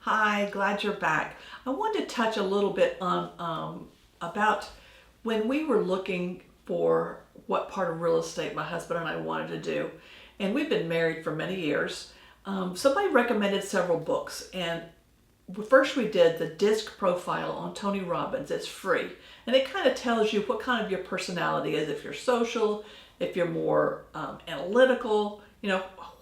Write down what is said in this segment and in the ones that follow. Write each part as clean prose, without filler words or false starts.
Hi, glad you're back. I wanted to touch a little bit on about when we were looking for what part of real estate my husband and I wanted to do, and we've been married for many years. Somebody recommended several books, and first we did the disc profile on Tony Robbins. It's free, and it kind of tells you what kind of your personality is. If you're social, if you're more analytical,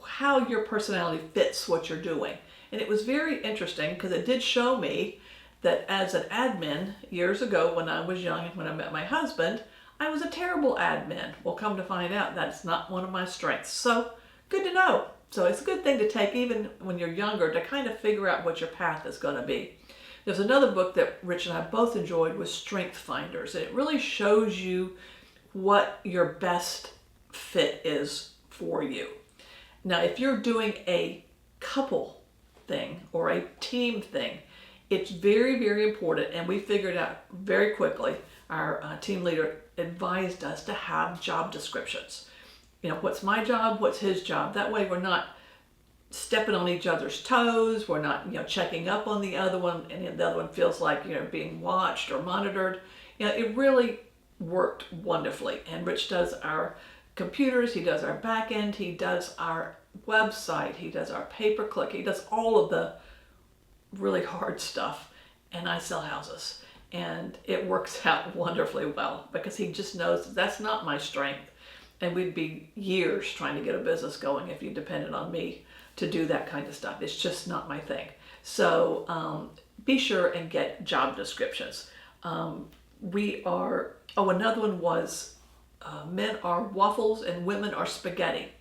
how your personality fits what you're doing. And it was very interesting because it did show me that as an admin years ago when I was young and when I met my husband, I was a terrible admin. Well, come to find out that's not one of my strengths. So good to know. So it's a good thing to take even when you're younger to kind of figure out what your path is going to be. There's another book that Rich and I both enjoyed was Strength Finders. And it really shows you what your best fit is for you. Now, if you're doing a couple thing or a team thing, it's very, very important. And we figured out very quickly, our team leader advised us to have job descriptions. What's my job? What's his job? That way we're not stepping on each other's toes. We're not, checking up on the other one and the other one feels like, being watched or monitored. It really worked wonderfully. And Rich does our computers, he does our back end, he does our website, he does our pay-per-click, he does all of the really hard stuff, and I sell houses. And it works out wonderfully well because he just knows that's not my strength. And we'd be years trying to get a business going if you depended on me to do that kind of stuff. It's just not my thing. So be sure and get job descriptions. Another one was men are waffles and women are spaghetti.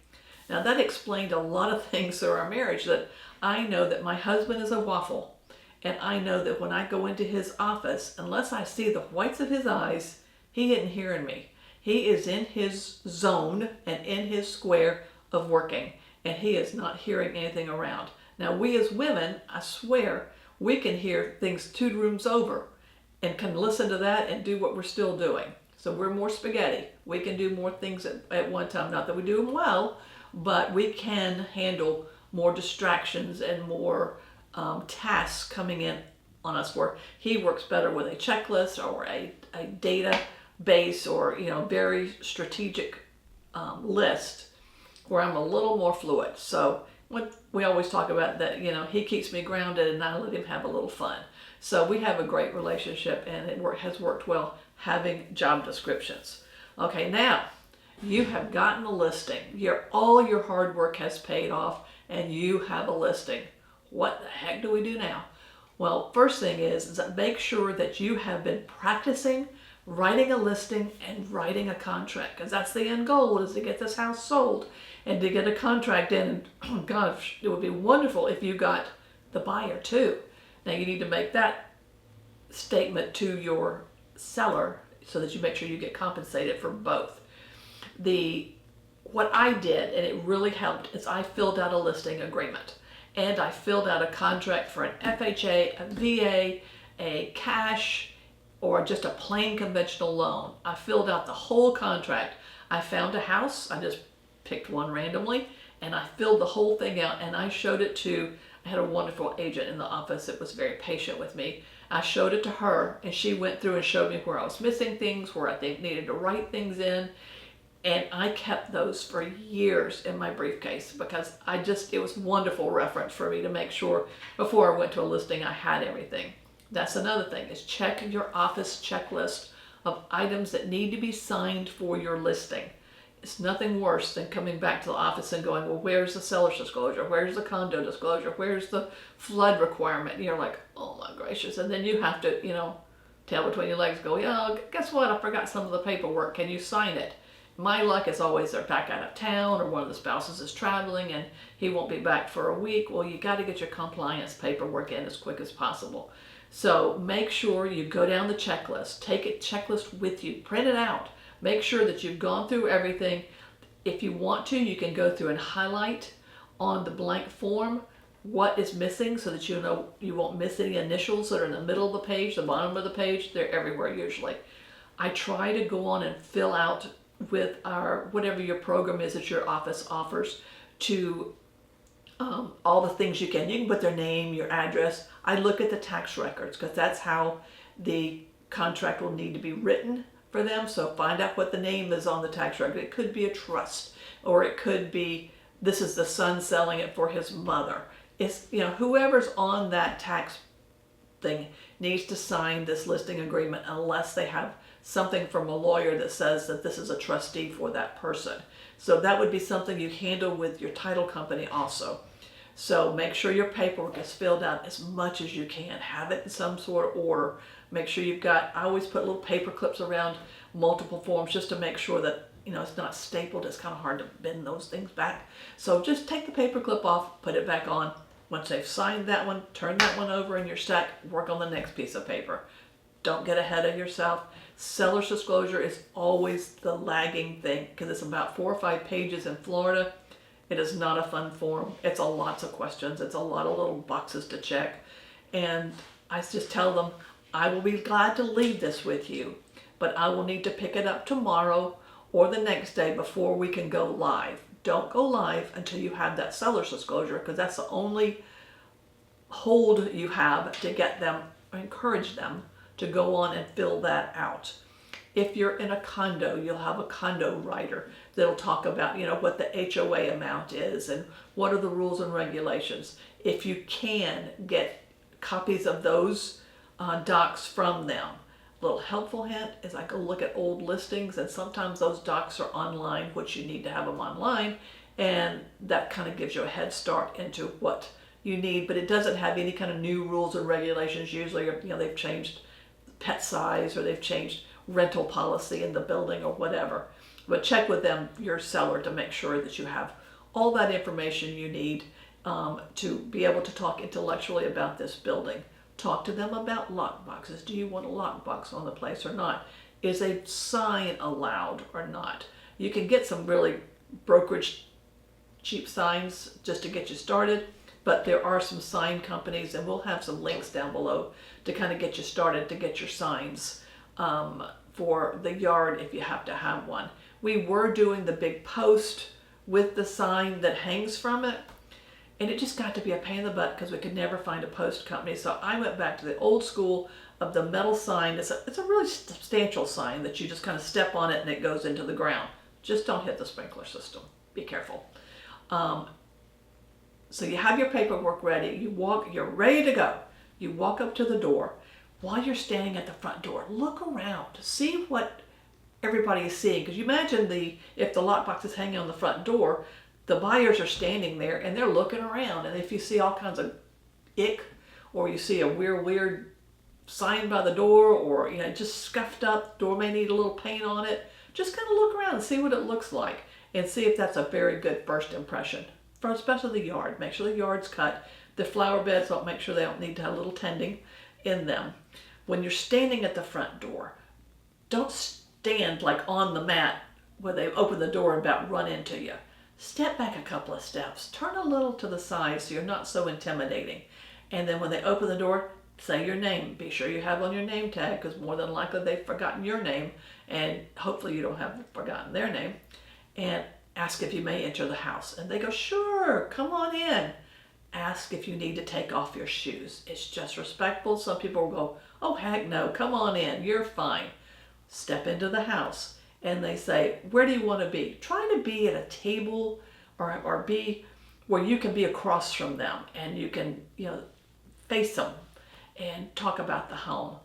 Now that explained a lot of things through our marriage, that I know that my husband is a waffle, and I know that when I go into his office, unless I see the whites of his eyes, he isn't hearing me. He is in his zone and in his square of working, and he is not hearing anything around. Now we as women, I swear, we can hear things 2 rooms over and can listen to that and do what we're still doing. So we're more spaghetti. We can do more things at one time. Not that we do them well, but we can handle more distractions and more tasks coming in on us, where he works better with a checklist or a database or very strategic list, where I'm a little more fluid. So we always talk about that, he keeps me grounded and I let him have a little fun. So we have a great relationship, and it has worked well having job descriptions. Okay, now you have gotten a listing. All your hard work has paid off and you have a listing. What the heck do we do now? Well, first thing is that make sure that you have been practicing writing a listing and writing a contract, because that's the end goal, is to get this house sold and to get a contract in. And gosh, it would be wonderful if you got the buyer too. Now you need to make that statement to your seller so that you make sure you get compensated for both. What I did, and it really helped, is I filled out a listing agreement, and I filled out a contract for an FHA, a VA, a cash, or just a plain conventional loan. I filled out the whole contract. I found a house, I just picked one randomly, and I filled the whole thing out, and I showed it to, I had a wonderful agent in the office that was very patient with me. I showed it to her, and she went through and showed me where I was missing things, where I needed to write things in. And I kept those for years in my briefcase because it was wonderful reference for me to make sure before I went to a listing I had everything. That's another thing, is check your office checklist of items that need to be signed for your listing. It's nothing worse than coming back to the office and going, well, where's the seller's disclosure? Where's the condo disclosure? Where's the flood requirement? And you're like, oh my gracious. And then you have to, tail between your legs, go, guess what? I forgot some of the paperwork. Can you sign it? My luck is always they're back out of town, or one of the spouses is traveling and he won't be back for a week. Well, you got to get your compliance paperwork in as quick as possible. So make sure you go down the checklist. Take a checklist with you. Print it out. Make sure that you've gone through everything. If you want to, you can go through and highlight on the blank form what is missing so that you won't miss any initials that are in the middle of the page, the bottom of the page. They're everywhere usually. I try to go on and fill out with whatever your program is that your office offers, to all the things you can. You can put their name, your address. I look at the tax records because that's how the contract will need to be written for them. So find out what the name is on the tax record. It could be a trust, or it could be this is the son selling it for his mother. It's, you know, whoever's on that tax thing needs to sign this listing agreement unless they have something from a lawyer that says that this is a trustee for that person. So that would be something you handle with your title company also. So make sure your paperwork is filled out as much as you can. Have it in some sort of order. Make sure you've got, I always put little paper clips around multiple forms just to make sure that, you know, it's not stapled. It's kind of hard to bend those things back. So just take the paper clip off, put it back on. Once they've signed that one, turn that one over in your stack, work on the next piece of paper. Don't get ahead of yourself. Seller's disclosure is always the lagging thing because it's about 4 or 5 pages in Florida. It is not a fun form. It's a lots of questions. It's a lot of little boxes to check. And I just tell them, I will be glad to leave this with you, but I will need to pick it up tomorrow or the next day before we can go live. Don't go live until you have that seller's disclosure because that's the only hold you have to get them, encourage them to go on and fill that out. If you're in a condo, you'll have a condo writer that'll talk about, you know, what the HOA amount is and what are the rules and regulations. If you can get copies of those docs from them. A little helpful hint is I go look at old listings, and sometimes those docs are online, which you need to have them online, and that kind of gives you a head start into what you need, but it doesn't have any kind of new rules and regulations. Usually, you know, they've changed pet size or they've changed rental policy in the building or whatever. But check with them, your seller, to make sure that you have all that information you need to be able to talk intellectually about this building. Talk to them about lock boxes. Do you want a lock box on the place or not? Is a sign allowed or not? You can get some really brokerage cheap signs just to get you started, but there are some sign companies, and we'll have some links down below to kind of get you started to get your signs for the yard if you have to have one. We were doing the big post with the sign that hangs from it, and it just got to be a pain in the butt because we could never find a post company. So I went back to the old school of the metal sign. It's a really substantial sign that you just kind of step on it and it goes into the ground. Just don't hit the sprinkler system. Be careful. So you have your paperwork ready. You're ready to go. You walk up to the door. While you're standing at the front door, look around. See what everybody is seeing. Because you imagine if the lockbox is hanging on the front door, the buyers are standing there and they're looking around. And if you see all kinds of ick, or you see a weird sign by the door, or, you know, just scuffed up, door may need a little paint on it, just kind of look around and see what it looks like and see if that's a very good first impression. For especially the yard, make sure the yard's cut. The flower beds, I'll make sure they don't need to have a little tending in them. When you're standing at the front door, don't stand like on the mat where they open the door and about run into you. Step back a couple of steps, turn a little to the side so you're not so intimidating. And then when they open the door, say your name. Be sure you have on your name tag, because more than likely they've forgotten your name, and hopefully you don't have forgotten their name. And ask if you may enter the house. And they go, sure, come on in. Ask if you need to take off your shoes. It's just respectful. Some people will go, oh, heck no, come on in, you're fine. Step into the house. And they say, where do you want to be? Try to be at a table or be where you can be across from them and you can, you know, face them and talk about the home.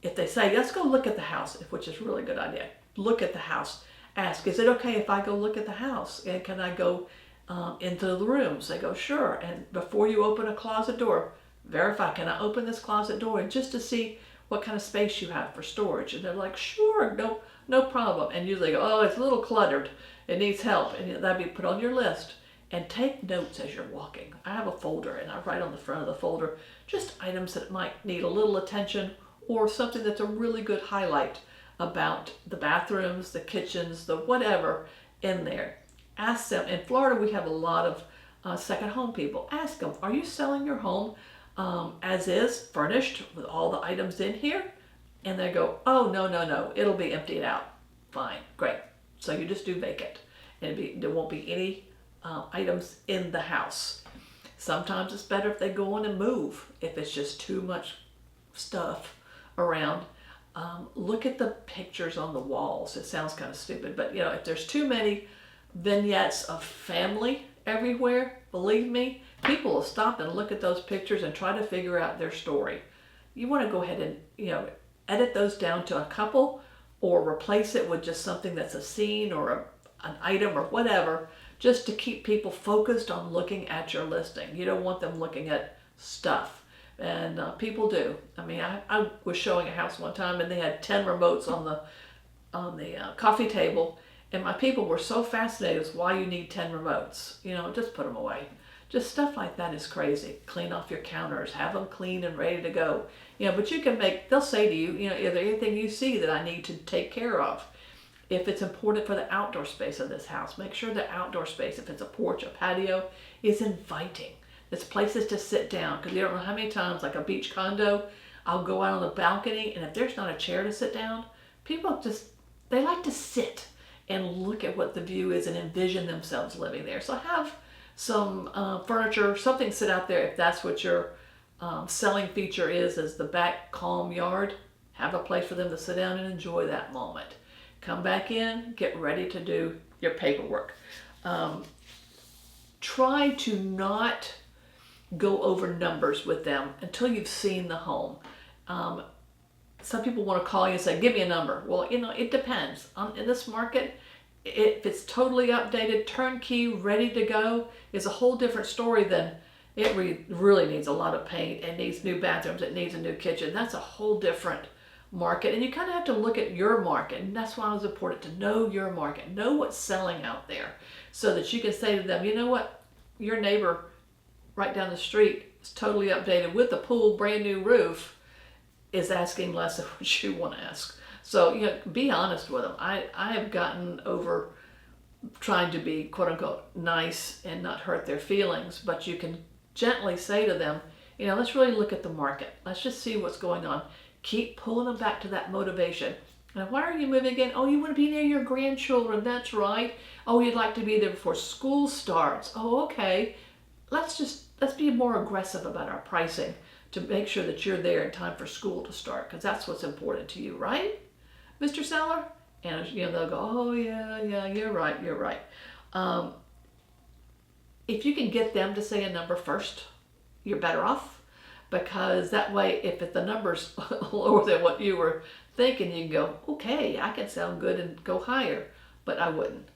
If they say, let's go look at the house, which is a really good idea, look at the house. Ask, is it okay if I go look at the house? And can I go into the rooms? They go, sure. And before you open a closet door, verify, can I open this closet door? And just to see what kind of space you have for storage. And they're like, sure, no problem. And usually go, oh, it's a little cluttered. It needs help. And that'd be put on your list. And take notes as you're walking. I have a folder, and I write on the front of the folder just items that might need a little attention or something that's a really good highlight about the bathrooms, the kitchens, the whatever in there. Ask them. In Florida, we have a lot of second home people. Ask them, are you selling your home as is, furnished with all the items in here? And they go, oh, no, it'll be emptied out. Fine, great. So you just do vacant. And there won't be any items in the house. Sometimes it's better if they go in and move, if it's just too much stuff around. Look at the pictures on the walls. It sounds kind of stupid, but if there's too many vignettes of family everywhere, believe me, people will stop and look at those pictures and try to figure out their story. You want to go ahead and edit those down to a couple, or replace it with just something that's a scene or an item or whatever, just to keep people focused on looking at your listing. You don't want them looking at stuff. And people do. I mean, I was showing a house one time and they had 10 remotes on the coffee table, and my people were so fascinated with why you need 10 remotes. Just put them away. Just stuff like that is crazy. Clean off your counters, have them clean and ready to go. But you can they'll say to you, is there anything you see that I need to take care of? If it's important for the outdoor space of this house, make sure the outdoor space, if it's a porch, a patio, is inviting. There's places to sit down, because you don't know how many times, like a beach condo, I'll go out on the balcony, and if there's not a chair to sit down, people they like to sit and look at what the view is and envision themselves living there. So have some furniture, something sit out there if that's what your selling feature is the back calm yard. Have a place for them to sit down and enjoy that moment. Come back in, get ready to do your paperwork. Try to not go over numbers with them until you've seen the home. Some people want to call you and say, give me a number. Well, it depends. In this market, if it's totally updated, turnkey, ready to go, is a whole different story than it really needs a lot of paint, it needs new bathrooms, it needs a new kitchen. That's a whole different market. And you kind of have to look at your market. And that's why it's important to know your market, know what's selling out there, so that you can say to them, you know what, your neighbor right down the street is totally updated with the pool, brand new roof, is asking less than what you want to ask. So, be honest with them. I have gotten over trying to be quote unquote nice and not hurt their feelings, but you can gently say to them, let's really look at the market. Let's just see what's going on. Keep pulling them back to that motivation. And why are you moving again? Oh, you want to be near your grandchildren. That's right. Oh, you'd like to be there before school starts. Oh, okay. Let's be more aggressive about our pricing to make sure that you're there in time for school to start, because that's what's important to you, right, Mr. Seller? And they'll go, oh yeah, you're right. If you can get them to say a number first, you're better off, because that way, if the number's lower than what you were thinking, you can go, okay, I can sound good and go higher, but I wouldn't.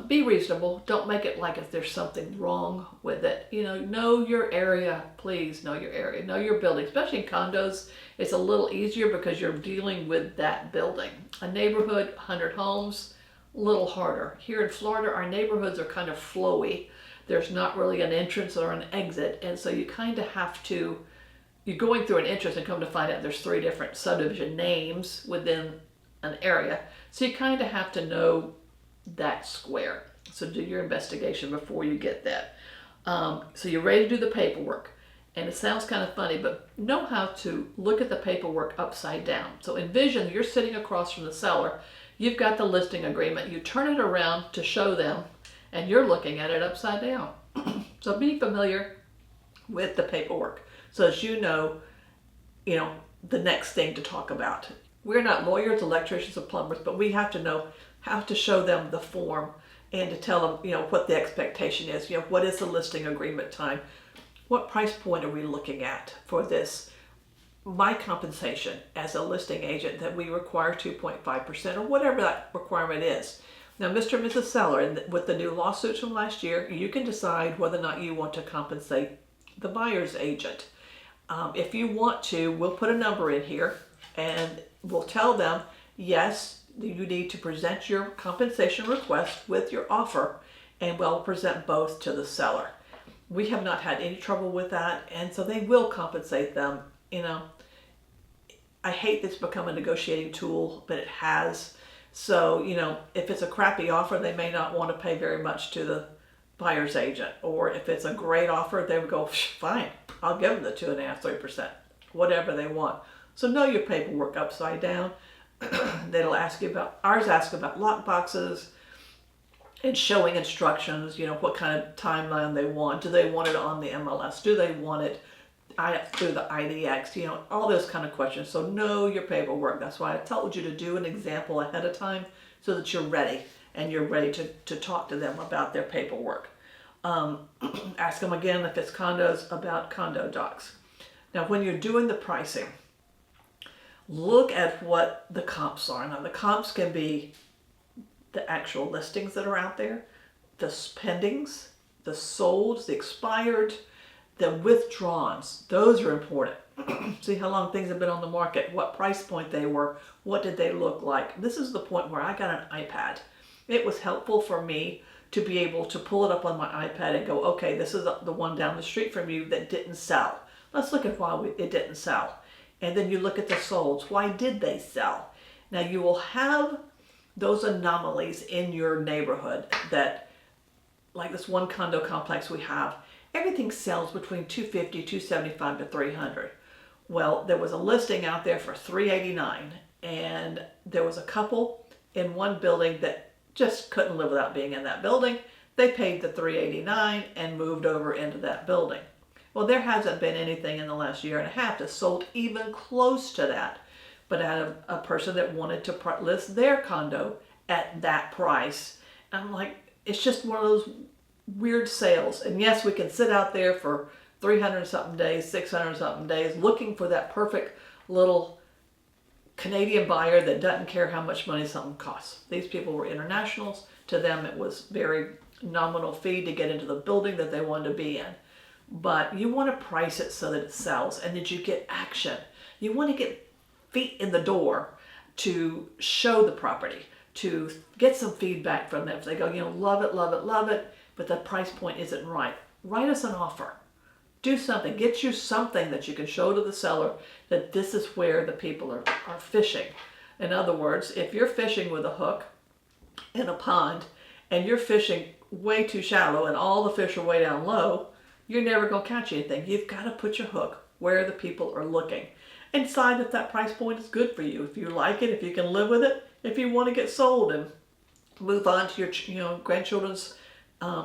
Be reasonable. Don't make it like if there's something wrong with it. Know your area. Please know your area. Know your building. Especially in condos, it's a little easier because you're dealing with that building. A neighborhood, 100 homes, a little harder. Here in Florida, our neighborhoods are kind of flowy. There's not really an entrance or an exit, and so you kind of have to, you're going through an entrance and come to find out there's 3 different subdivision names within an area. So you kind of have to know that square. So do your investigation before you get that. So you're ready to do the paperwork. And it sounds kind of funny, but know how to look at the paperwork upside down. So envision you're sitting across from the seller. You've got the listing agreement. You turn it around to show them, and you're looking at it upside down. So be familiar with the paperwork, so as you know the next thing to talk about. We're not lawyers, electricians, or plumbers, but we have to know how to show them the form and to tell them, what the expectation is. What is the listing agreement time? What price point are we looking at for this? My compensation as a listing agent, that we require 2.5% or whatever that requirement is. Now, Mr. and Mrs. Seller, with the new lawsuits from last year, you can decide whether or not you want to compensate the buyer's agent. If you want to, we'll put a number in here and we'll tell them, yes, you need to present your compensation request with your offer, and we'll present both to the seller. We have not had any trouble with that, and so they will compensate them. I hate this become a negotiating tool, but it has. So, if it's a crappy offer, they may not want to pay very much to the buyer's agent. Or if it's a great offer, they would go, fine, I'll give them the 2.5%, 3%, whatever they want. So know your paperwork upside down. Ours ask about lock boxes, and showing instructions, what kind of timeline they want. Do they want it on the MLS? Do they want it through the IDX? All those kind of questions. So know your paperwork. That's why I told you to do an example ahead of time so that you're ready and you're ready to talk to them about their paperwork. Ask them again if it's condos about condo docs. Now, when you're doing the pricing, look at what the comps are. Now, the comps can be the actual listings that are out there, the pendings, the solds, the expired, the withdrawns. Those are important. See how long things have been on the market, what price point they were, what did they look like. This is the point where I got an iPad. It was helpful for me to be able to pull it up on my iPad and go, okay, this is the one down the street from you that didn't sell. Let's look at why it didn't sell. And then you look at the solds. Why did they sell? Now you will have those anomalies in your neighborhood that, like this one condo complex we have, everything sells between 250, 275 to 300. Well, there was a listing out there for 389, and there was a couple in one building that just couldn't live without being in that building. They paid the 389 and moved over into that building. Well, there hasn't been anything in the last year and a half that sold even close to that, but out of a person that wanted to list their condo at that price. And I'm like, it's just one of those weird sales. And yes, we can sit out there for 300 something days, 600 something days, looking for that perfect little Canadian buyer that doesn't care how much money something costs. These people were internationals. To them, it was very nominal fee to get into the building that they wanted to be in. But you want to price it so that it sells and that you get action. You want to get feet in the door to show the property, to get some feedback from them. If they go, love it, love it, love it, but the price point isn't right, write us an offer. Do something. Get you something that you can show to the seller that this is where the people are fishing. In other words, if you're fishing with a hook in a pond and you're fishing way too shallow and all the fish are way down low, you're never going to catch anything. You've got to put your hook where the people are looking and decide if that price point is good for you. If you like it, if you can live with it, if you want to get sold and move on to your grandchildren's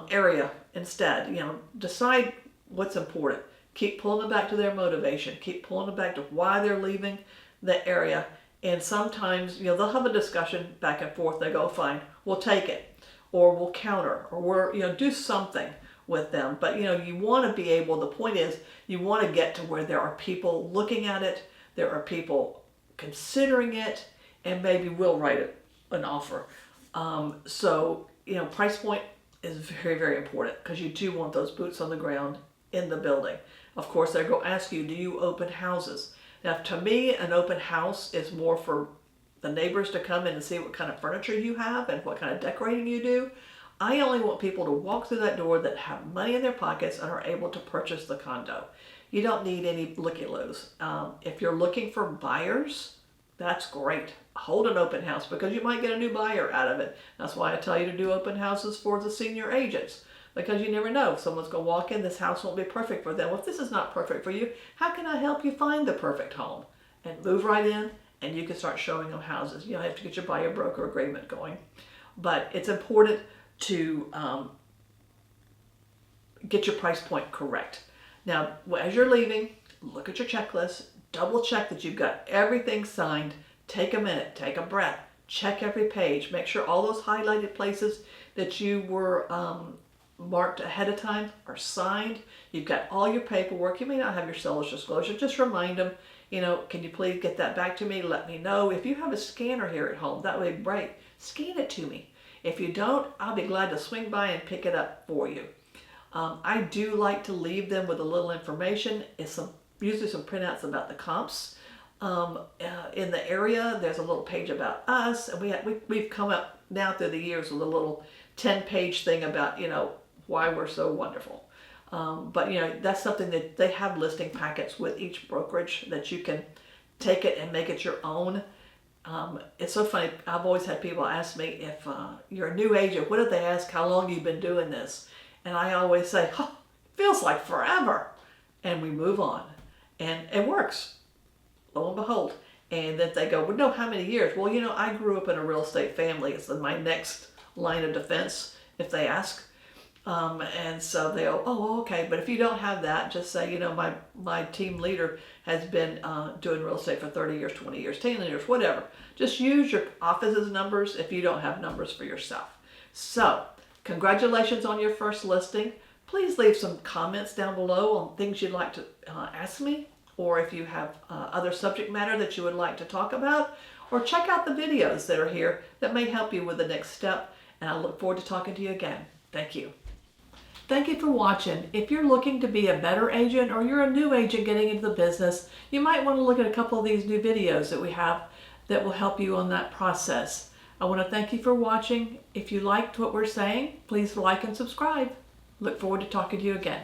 area instead. Decide what's important. Keep pulling them back to their motivation. Keep pulling them back to why they're leaving the area. And sometimes, they'll have a discussion back and forth. They go, fine, we'll take it. Or we'll counter. Or do something with them. But, you want to be able, the point is, you want to get to where there are people looking at it. There are people considering it. And maybe we'll write an offer. So, price point is very, very important because you do want those boots on the ground in the building. Of course, they're going to ask you, do you open houses? Now, to me, an open house is more for the neighbors to come in and see what kind of furniture you have and what kind of decorating you do. I only want people to walk through that door that have money in their pockets and are able to purchase the condo. You don't need any looky-loos. If you're looking for buyers, that's great. Hold an open house because you might get a new buyer out of it. That's why I tell you to do open houses for the senior agents, because you never know. Someone's going to walk in, this house won't be perfect for them. Well, if this is not perfect for you, how can I help you find the perfect home? And move right in, and you can start showing them houses. You don't have to get your buyer broker agreement going. But it's important to get your price point correct. Now, as you're leaving, look at your checklist, double check that you've got everything signed. Take a minute, take a breath, check every page, make sure all those highlighted places that you were marked ahead of time are signed. You've got all your paperwork. You may not have your seller's disclosure. Just remind them, can you please get that back to me? Let me know. If you have a scanner here at home, that would be great. Scan it to me. If you don't, I'll be glad to swing by and pick it up for you. I do like to leave them with a little information. It's usually some printouts about the comps. In the area, there's a little page about us, and we've come up now through the years with a little 10-page thing about why we're so wonderful. But that's something that they have listing packets with each brokerage that you can take it and make it your own. It's so funny. I've always had people ask me if you're a new agent, what if they ask how long you've been doing this? And I always say, it feels like forever. And we move on. And it works. Lo and behold. And then they go, well, no, how many years? Well, I grew up in a real estate family. It's my next line of defense. if they ask. And so they'll, oh, okay. But if you don't have that, just say, you know, my team leader has been doing real estate for 30 years, 20 years, 10 years, whatever. Just use your office's numbers if you don't have numbers for yourself. So, congratulations on your first listing. Please leave some comments down below on things you'd like to ask me, or if you have other subject matter that you would like to talk about, or check out the videos that are here that may help you with the next step. And I look forward to talking to you again. Thank you. Thank you for watching. If you're looking to be a better agent or you're a new agent getting into the business, you might want to look at a couple of these new videos that we have that will help you on that process. I want to thank you for watching. If you liked what we're saying, please like and subscribe. Look forward to talking to you again.